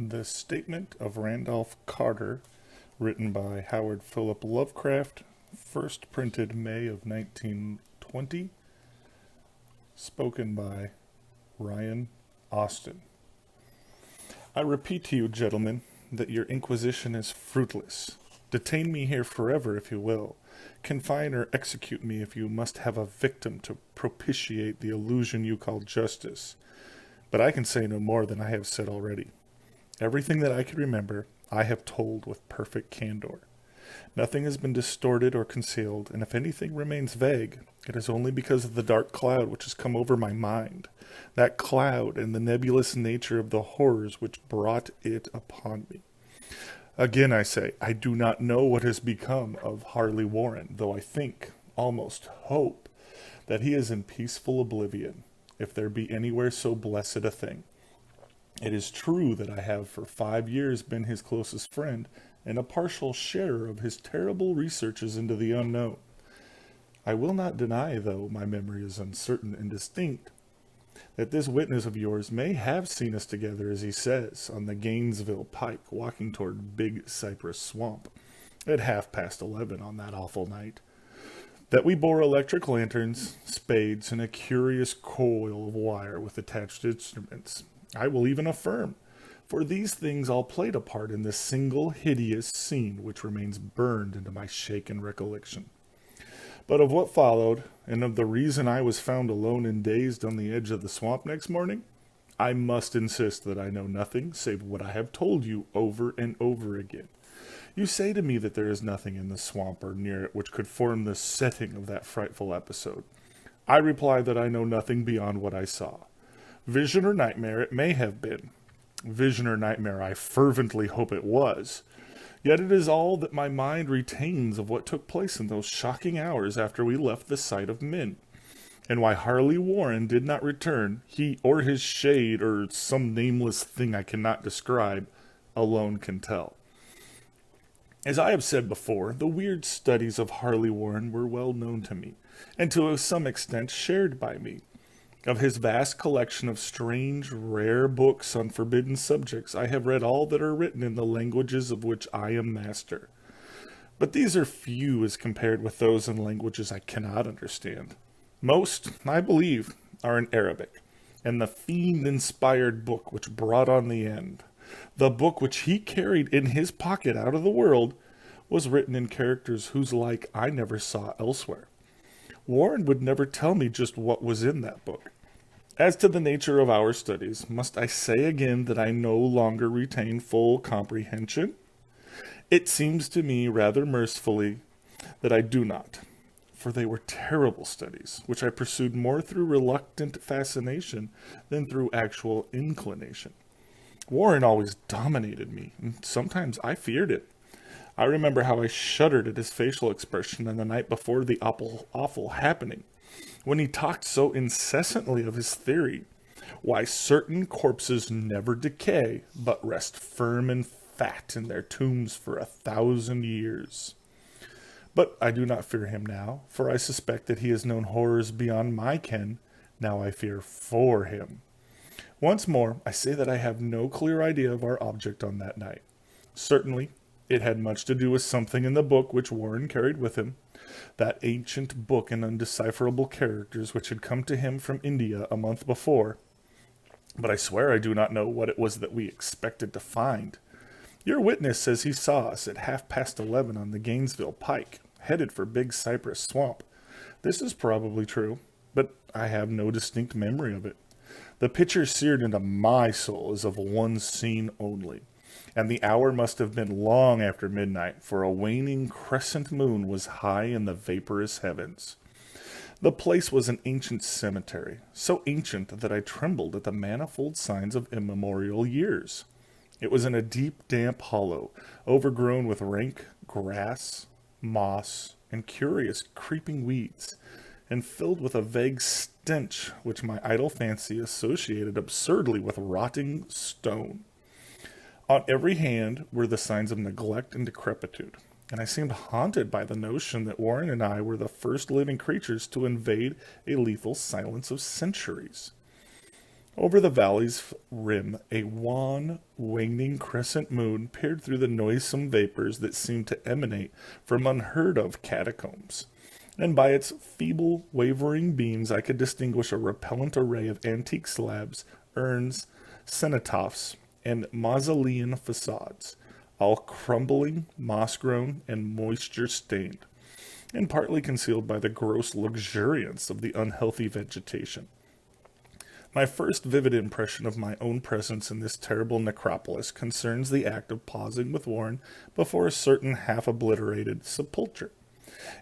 The Statement of Randolph Carter, written by Howard Phillip Lovecraft, first printed May of 1920, spoken by Ryan Austin. I repeat to you, gentlemen, that your inquisition is fruitless. Detain me here forever if you will. Confine or execute me if you must have a victim to propitiate the illusion you call justice. But I can say no more than I have said already. Everything that I can remember, I have told with perfect candor. Nothing has been distorted or concealed, and if anything remains vague, it is only because of the dark cloud which has come over my mind. That cloud and the nebulous nature of the horrors which brought it upon me. Again I say, I do not know what has become of Harley Warren, though I think, almost hope, that he is in peaceful oblivion, if there be anywhere so blessed a thing. It is true that I have for 5 years been his closest friend, and a partial sharer of his terrible researches into the unknown. I will not deny, though my memory is uncertain and distinct, that this witness of yours may have seen us together, as he says, on the Gainesville Pike, walking toward Big Cypress Swamp, at 11:30 on that awful night. That we bore electric lanterns, spades, and a curious coil of wire with attached instruments, I will even affirm, for these things all played a part in this single hideous scene which remains burned into my shaken recollection. But of what followed, and of the reason I was found alone and dazed on the edge of the swamp next morning, I must insist that I know nothing save what I have told you over and over again. You say to me that there is nothing in the swamp or near it which could form the setting of that frightful episode. I reply that I know nothing beyond what I saw. Vision or nightmare it may have been. Vision or nightmare I fervently hope it was. Yet it is all that my mind retains of what took place in those shocking hours after we left the sight of men. And why Harley Warren did not return, he or his shade or some nameless thing I cannot describe, alone can tell. As I have said before, the weird studies of Harley Warren were well known to me, and to some extent shared by me. Of his vast collection of strange, rare books on forbidden subjects, I have read all that are written in the languages of which I am master. But these are few as compared with those in languages I cannot understand. Most, I believe, are in Arabic, and the fiend-inspired book which brought on the end, the book which he carried in his pocket out of the world, was written in characters whose like I never saw elsewhere. Warren would never tell me just what was in that book. As to the nature of our studies, must I say again that I no longer retain full comprehension? It seems to me rather mercifully that I do not, for they were terrible studies, which I pursued more through reluctant fascination than through actual inclination. Warren always dominated me, and sometimes I feared it. I remember how I shuddered at his facial expression on the night before the awful happening, when he talked so incessantly of his theory, why certain corpses never decay, but rest firm and fat in their tombs for 1,000 years. But I do not fear him now, for I suspect that he has known horrors beyond my ken. Now I fear for him. Once more, I say that I have no clear idea of our object on that night. Certainly, it had much to do with something in the book which Warren carried with him, that ancient book in undecipherable characters which had come to him from India a month before. But I swear I do not know what it was that we expected to find. Your witness says he saw us at 11:30 on the Gainesville Pike, headed for Big Cypress Swamp. This is probably true, but I have no distinct memory of it. The picture seared into my soul is of one scene only, and the hour must have been long after midnight, for a waning crescent moon was high in the vaporous heavens. The place was an ancient cemetery, so ancient that I trembled at the manifold signs of immemorial years. It was in a deep, damp hollow, overgrown with rank grass, moss, and curious creeping weeds, and filled with a vague stench which my idle fancy associated absurdly with rotting stone. On every hand were the signs of neglect and decrepitude, and I seemed haunted by the notion that Warren and I were the first living creatures to invade a lethal silence of centuries. Over the valley's rim, a wan, waning crescent moon peered through the noisome vapors that seemed to emanate from unheard-of catacombs. And by its feeble, wavering beams I could distinguish a repellent array of antique slabs, urns, cenotaphs, and mausolean facades, all crumbling, moss-grown, and moisture-stained, and partly concealed by the gross luxuriance of the unhealthy vegetation. My first vivid impression of my own presence in this terrible necropolis concerns the act of pausing with Warren before a certain half-obliterated sepulchre,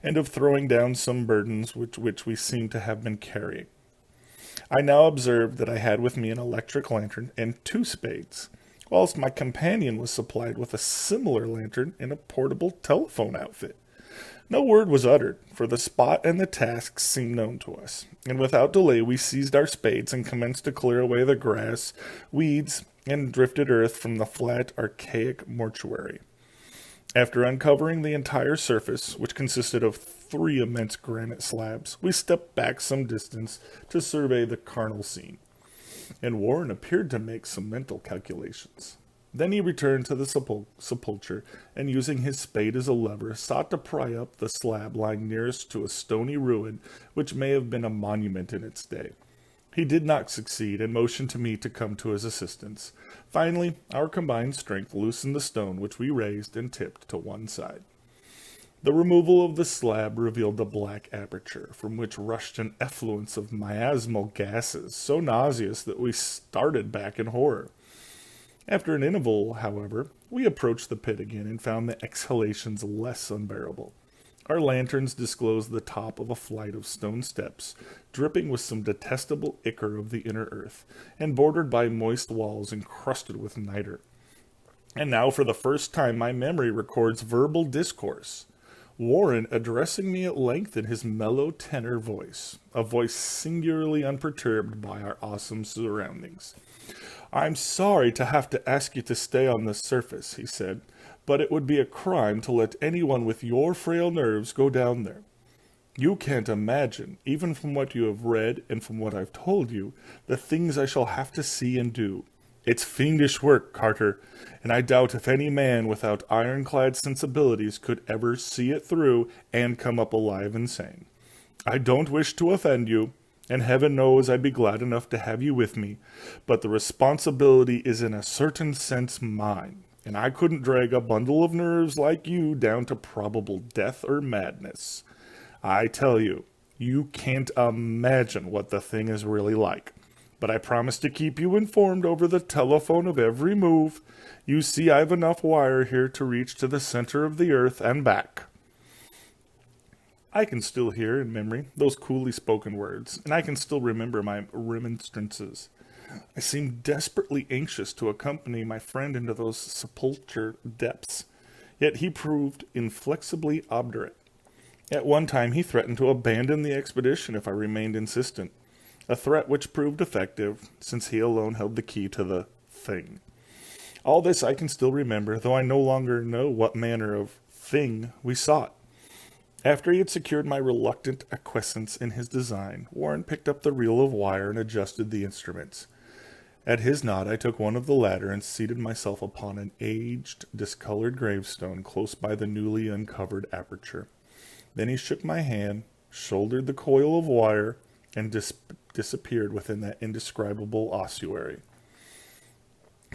and of throwing down some burdens which we seemed to have been carrying. I now observed that I had with me an electric lantern and 2 spades, whilst my companion was supplied with a similar lantern and a portable telephone outfit. No word was uttered, for the spot and the task seemed known to us, and without delay we seized our spades and commenced to clear away the grass, weeds, and drifted earth from the flat, archaic mortuary. After uncovering the entire surface, which consisted of 3 immense granite slabs, we stepped back some distance to survey the carnal scene, and Warren appeared to make some mental calculations. Then he returned to the sepulchre, and using his spade as a lever, sought to pry up the slab lying nearest to a stony ruin which may have been a monument in its day. He did not succeed, and motioned to me to come to his assistance. Finally, our combined strength loosened the stone, which we raised and tipped to one side. The removal of the slab revealed a black aperture, from which rushed an effluence of miasmal gases, so nauseous that we started back in horror. After an interval, however, we approached the pit again and found the exhalations less unbearable. Our lanterns disclosed the top of a flight of stone steps, dripping with some detestable ichor of the inner earth, and bordered by moist walls encrusted with niter. And now, for the first time, my memory records verbal discourse. Warren addressing me at length in his mellow tenor voice, a voice singularly unperturbed by our awesome surroundings. "I'm sorry to have to ask you to stay on the surface," he said, "but it would be a crime to let anyone with your frail nerves go down there. You can't imagine, even from what you have read and from what I've told you, the things I shall have to see and do. It's fiendish work, Carter, and I doubt if any man without ironclad sensibilities could ever see it through and come up alive and sane. I don't wish to offend you, and heaven knows I'd be glad enough to have you with me, but the responsibility is in a certain sense mine, and I couldn't drag a bundle of nerves like you down to probable death or madness. I tell you, you can't imagine what the thing is really like, but I promise to keep you informed over the telephone of every move. You see, I've enough wire here to reach to the center of the earth and back." I can still hear in memory those coolly spoken words, and I can still remember my remonstrances. I seemed desperately anxious to accompany my friend into those sepulchre depths, yet he proved inflexibly obdurate. At one time he threatened to abandon the expedition if I remained insistent, a threat which proved effective, since he alone held the key to the thing. All this I can still remember, though I no longer know what manner of thing we sought. After he had secured my reluctant acquiescence in his design, Warren picked up the reel of wire and adjusted the instruments. At his nod, I took one of the latter and seated myself upon an aged, discolored gravestone close by the newly uncovered aperture. Then he shook my hand, shouldered the coil of wire, and disappeared within that indescribable ossuary.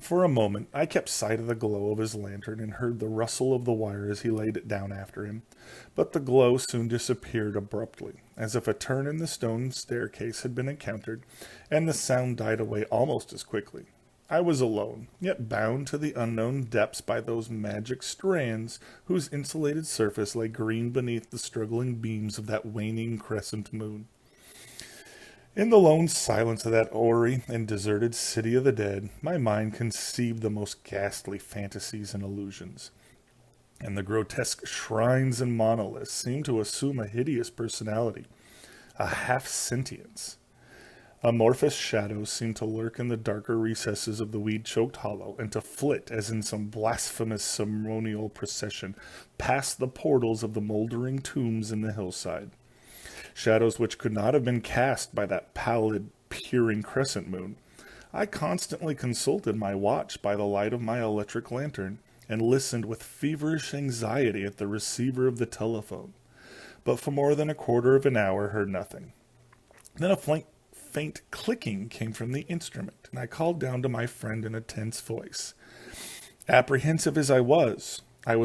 For a moment, I kept sight of the glow of his lantern and heard the rustle of the wire as he laid it down after him, but the glow soon disappeared abruptly, as if a turn in the stone staircase had been encountered, and the sound died away almost as quickly. I was alone, yet bound to the unknown depths by those magic strands whose insulated surface lay green beneath the struggling beams of that waning crescent moon. In the lone silence of that hoary and deserted city of the dead, my mind conceived the most ghastly fantasies and illusions, and the grotesque shrines and monoliths seemed to assume a hideous personality, a half-sentience. Amorphous shadows seemed to lurk in the darker recesses of the weed-choked hollow, and to flit, as in some blasphemous ceremonial procession, past the portals of the moldering tombs in the hillside. Shadows which could not have been cast by that pallid, peering crescent moon, I constantly consulted my watch by the light of my electric lantern and listened with feverish anxiety at the receiver of the telephone, but for more than a quarter of an hour heard nothing. Then a faint clicking came from the instrument, and I called down to my friend in a tense voice. Apprehensive as I was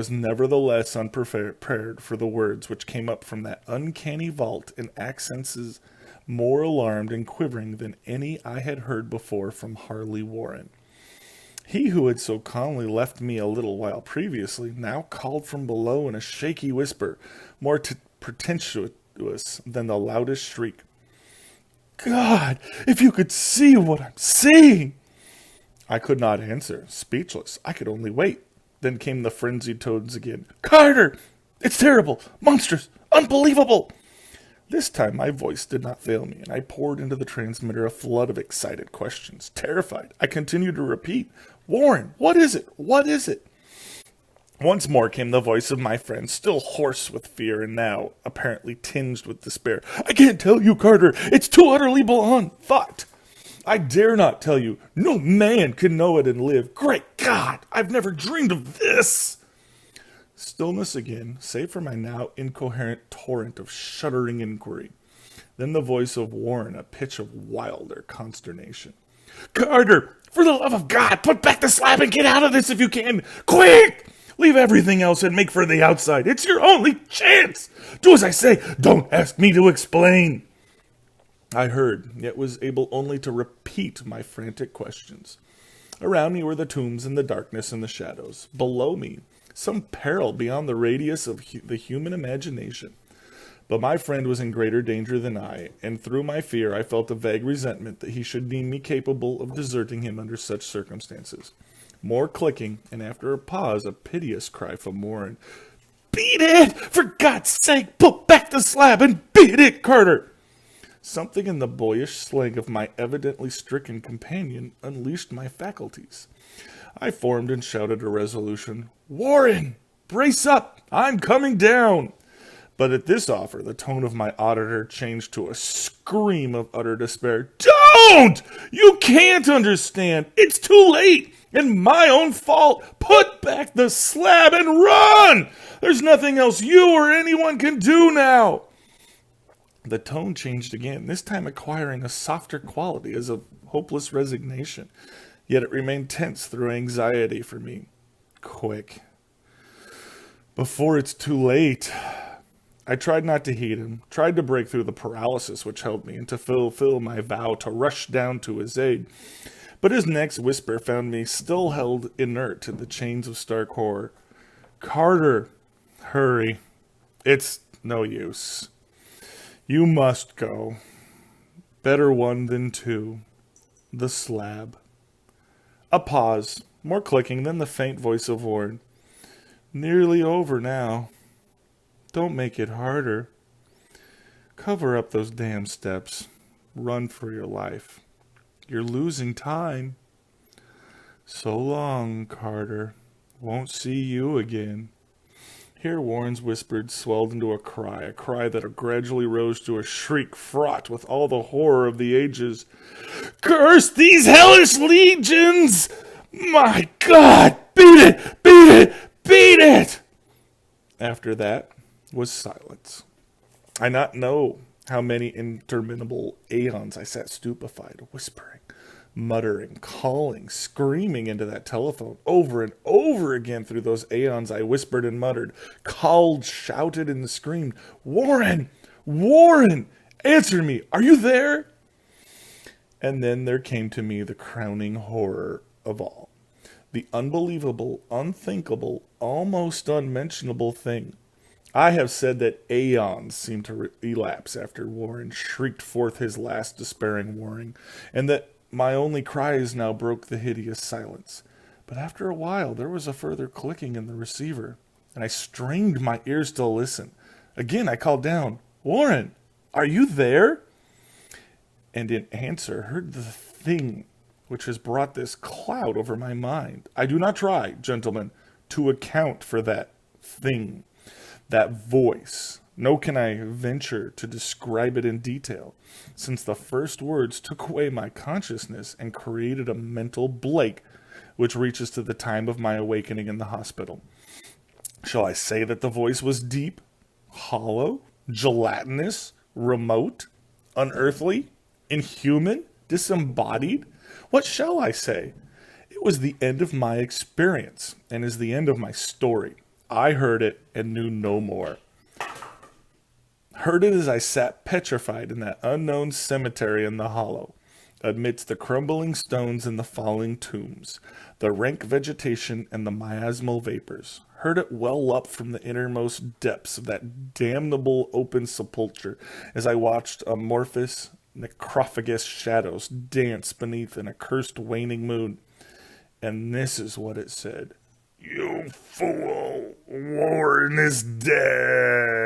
nevertheless unprepared for the words which came up from that uncanny vault in accents more alarmed and quivering than any I had heard before from Harley Warren. He who had so calmly left me a little while previously now called from below in a shaky whisper, more pretentious than the loudest shriek. God, if you could see what I'm seeing! I could not answer, speechless. I could only wait. Then came the frenzied tones again. Carter! It's terrible! Monstrous! Unbelievable! This time my voice did not fail me, and I poured into the transmitter a flood of excited questions. Terrified, I continued to repeat, Warren, what is it? What is it? Once more came the voice of my friend, still hoarse with fear and now apparently tinged with despair. I can't tell you, Carter. It's too utterly beyond thought. I dare not tell you. No man can know it and live. Great God, I've never dreamed of this. Stillness again, save for my now incoherent torrent of shuddering inquiry. Then the voice of Warren, a pitch of wilder consternation. Carter, for the love of God, put back the slab and get out of this if you can. Quick! Leave everything else and make for the outside. It's your only chance. Do as I say. Don't ask me to explain. I heard, yet was able only to repeat my frantic questions. Around me were the tombs and the darkness and the shadows. Below me, some peril beyond the radius of the human imagination. But my friend was in greater danger than I, and through my fear I felt a vague resentment that he should deem me capable of deserting him under such circumstances. More clicking, and after a pause, a piteous cry from Warren. Beat it! For God's sake, put back the slab and beat it, Carter! Something in the boyish slang of my evidently stricken companion unleashed my faculties. I formed and shouted a resolution. Warren! Brace up! I'm coming down! But at this offer, the tone of my auditor changed to a scream of utter despair. Don't! You can't understand! It's too late! And my own fault! Put back the slab and run! There's nothing else you or anyone can do now! The tone changed again, this time acquiring a softer quality as of hopeless resignation. Yet it remained tense through anxiety for me. Quick. Before it's too late. I tried not to heed him, tried to break through the paralysis which held me, and to fulfill my vow to rush down to his aid. But his next whisper found me still held inert in the chains of stark horror. Carter, hurry. It's no use. You must go. Better one than two. The slab. A pause, more clicking, then the faint voice of Warren. Nearly over now. Don't make it harder. Cover up those damn steps. Run for your life. You're losing time. So long, Carter. Won't see you again. Here Warren's whispered swelled into a cry that gradually rose to a shriek fraught with all the horror of the ages. Curse these hellish legions! My God! Beat it! Beat it! Beat it! After that was silence. I not know how many interminable aeons I sat stupefied, whispering, muttering, calling, screaming into that telephone. Over and over again through those aeons I whispered and muttered, called, shouted, and screamed, Warren! Warren! Answer me! Are you there? And then there came to me the crowning horror of all. The unbelievable, unthinkable, almost unmentionable thing. I have said that aeons seemed to elapse after Warren shrieked forth his last despairing warning, and that my only cries now broke the hideous silence. But after a while there was a further clicking in the receiver, and I strained my ears to listen. Again I called down, Warren, are you there? And in answer heard the thing which has brought this cloud over my mind. I do not try, gentlemen, to account for that thing, that voice, Nor can I venture to describe it in detail, since the first words took away my consciousness and created a mental blank, which reaches to the time of my awakening in the hospital. Shall I say that the voice was deep, hollow, gelatinous, remote, unearthly, inhuman, disembodied? What shall I say? It was the end of my experience, and is the end of my story. I heard it and knew no more. Heard it as I sat petrified in that unknown cemetery in the hollow, amidst the crumbling stones and the falling tombs, the rank vegetation and the miasmal vapors. Heard it well up from the innermost depths of that damnable open sepulchre as I watched amorphous, necrophagous shadows dance beneath an accursed waning moon. And this is what it said. "You fool! Warren is dead!"